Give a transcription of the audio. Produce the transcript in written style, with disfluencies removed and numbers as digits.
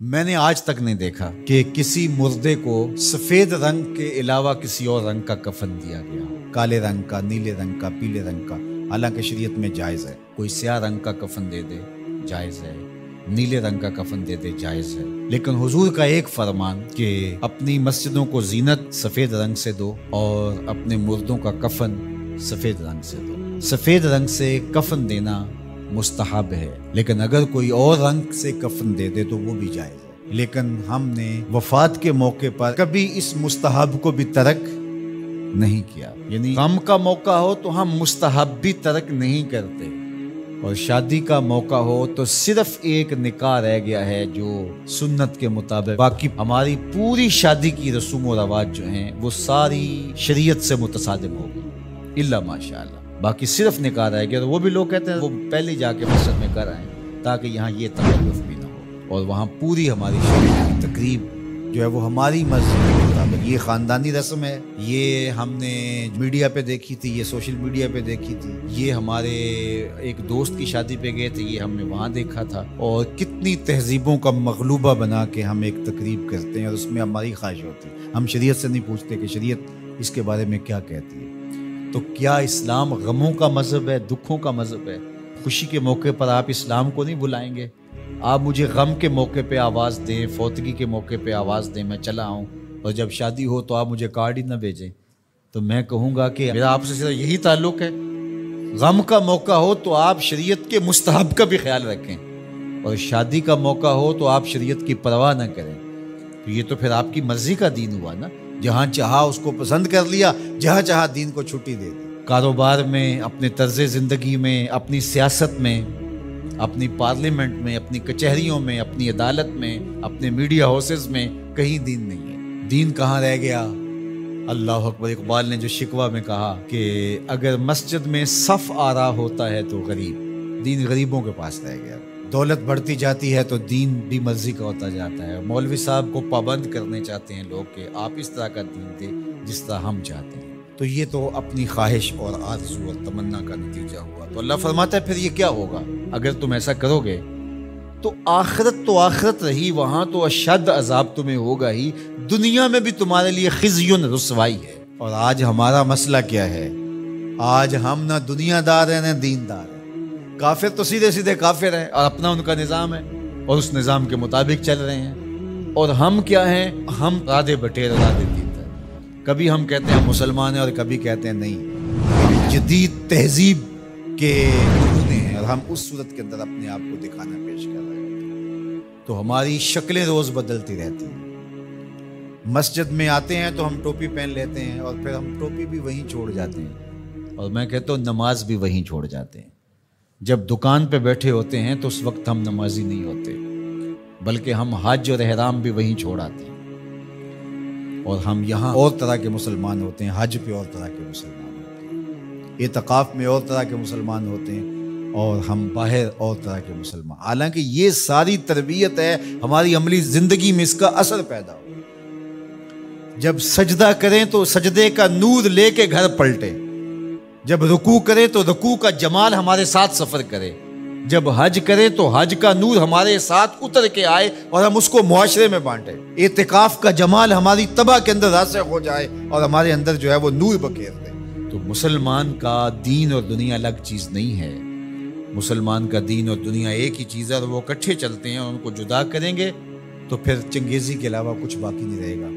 मैंने आज तक नहीं देखा कि किसी मुर्दे को सफेद रंग के अलावा किसी और रंग का कफन दिया गया, काले रंग का, नीले रंग का, पीले रंग का। हालांकि शरीयत में जायज है, कोई स्याह रंग का कफन दे दे जायज है, नीले रंग का कफन दे दे जायज है। लेकिन हुजूर का एक फरमान कि अपनी मस्जिदों को जीनत सफेद रंग से दो और अपने मुर्दों का कफन सफेद रंग से दो। सफेद रंग से कफन देना मुस्तहब है, लेकिन अगर कोई और रंग से कफन दे दे तो वो भी जायज है। लेकिन हमने वफात के मौके पर कभी इस मुस्तहब को भी तर्क नहीं किया। यानी गम का मौका हो तो हम मुस्तहब भी तर्क नहीं करते, और शादी का मौका हो तो सिर्फ एक निकाह रह गया है जो सुन्नत के मुताबिक। बाकी हमारी पूरी शादी की रस्म व रवाज जो हैं वो सारी शरीयत से मुतसादिम हो गई, इल्ला माशाअल्लाह। बाकी सिर्फ निकाह रह गया, तो वो भी लोग कहते हैं वो पहले जाके मस्जिद में कर आए ताकि यहाँ ये तकल्लुफ भी ना हो, और वहाँ पूरी हमारी शरीयत की तकरीब जो है वो हमारी मस्जिद के मुताबिक। ये ख़ानदानी रस्म है, ये हमने मीडिया पे देखी थी, ये सोशल मीडिया पे देखी थी, ये हमारे एक दोस्त की शादी पे गए थे, ये हमने वहाँ देखा था। और कितनी तहजीबों का मगलूबा बना के हम एक तकरीब करते हैं और उसमें हमारी ख्वाहिश होती है। हम शरीयत से नहीं पूछते कि शरीयत इसके बारे में क्या कहती है। तो क्या इस्लाम गमों का मज़हब है, दुखों का मज़हब है? खुशी के मौके पर आप इस्लाम को नहीं बुलाएंगे? आप मुझे गम के मौके पे आवाज़ दें, फौतगी के मौके पे आवाज़ दें, मैं चला आऊँ, और जब शादी हो तो आप मुझे कार्ड ही ना भेजें, तो मैं कहूँगा कि मेरा आपसे सिर्फ यही ताल्लुक़ है। गम का मौका हो तो आप शरीयत के मुस्तहब का भी ख्याल रखें, और शादी का मौका हो तो आप शरीयत की परवाह ना करें। तो ये तो फिर आपकी मर्जी का दीन हुआ ना, जहाँ चाहा उसको पसंद कर लिया, जहाँ चाहा दीन को छुट्टी दे दी। कारोबार में, अपने तर्ज ज़िंदगी में, अपनी सियासत में, अपनी पार्लियामेंट में, अपनी कचहरियों में, अपनी अदालत में, अपने मीडिया हाउसेस में कहीं दीन नहीं है। दीन कहाँ रह गया? अल्लाह अकबर। इकबाल ने जो शिकवा में कहा कि अगर मस्जिद में सफ़ आ रहा होता है तो गरीब, दीन गरीबों के पास रह गया। दौलत बढ़ती जाती है तो दीन भी मर्जी का होता जाता है। मौलवी साहब को पाबंद करने चाहते हैं लोग कि आप इस तरह का दीन दें जिस तरह हम चाहते हैं। तो ये तो अपनी ख्वाहिश और आरज़ू और तमन्ना का नतीजा हुआ। तो अल्लाह फरमाता है फिर ये क्या होगा अगर तुम ऐसा करोगे, तो आखिरत रही, वहाँ तो अशद अजाब तुम्हें होगा ही, दुनिया में भी तुम्हारे लिए खिज़युन, रुसवाई है। और आज हमारा मसला क्या है? आज हम ना दुनियादार हैं ना दीनदार हैं। काफिर तो सीधे सीधे काफिर है और अपना उनका निज़ाम है और उस निज़ाम के मुताबिक चल रहे हैं। और हम क्या हैं? हम राधे बटेर राधे दीनदार। कभी हम कहते हैं हम मुसलमान हैं और कभी कहते हैं नहीं, जदीद तहजीब के नमूने हैं, और हम उस सूरत के अंदर अपने आप को दिखाना पेश कर रहे हैं। तो हमारी शक्लें रोज़ बदलती रहती हैं। मस्जिद में आते हैं तो हम टोपी पहन लेते हैं और फिर हम टोपी भी वहीं छोड़ जाते हैं, और मैं कहता हूँ नमाज भी वहीं छोड़ जाते हैं। जब दुकान पे बैठे होते हैं तो उस वक्त हम नमाजी नहीं होते, बल्कि हम हज और एहराम भी वहीं छोड़ आते हैं, और हम यहाँ और तरह के मुसलमान होते हैं, हज पे और तरह के मुसलमान होते हैं, एतकाफ़ में और तरह के मुसलमान होते हैं, और हम बाहर और तरह के मुसलमान। हालांकि ये सारी तरबियत है हमारी अमली ज़िंदगी में, इसका असर पैदा हो। जब सजदा करें तो सजदे का नूर लेके घर पलटे, जब रुकू करे तो रुकू का जमाल हमारे साथ सफर करे, जब हज करे तो हज का नूर हमारे साथ उतर के आए और हम उसको मुआशरे में बांटे। एतिकाफ का जमाल हमारी तबा के अंदर रासिख हो जाए और हमारे अंदर जो है वो नूर बखेर दे। तो मुसलमान का दीन और दुनिया अलग चीज नहीं है। मुसलमान का दीन और दुनिया एक ही चीज है, और वो इकट्ठे चलते हैं, और उनको जुदा करेंगे तो फिर चंगेजी के अलावा कुछ बाकी नहीं रहेगा।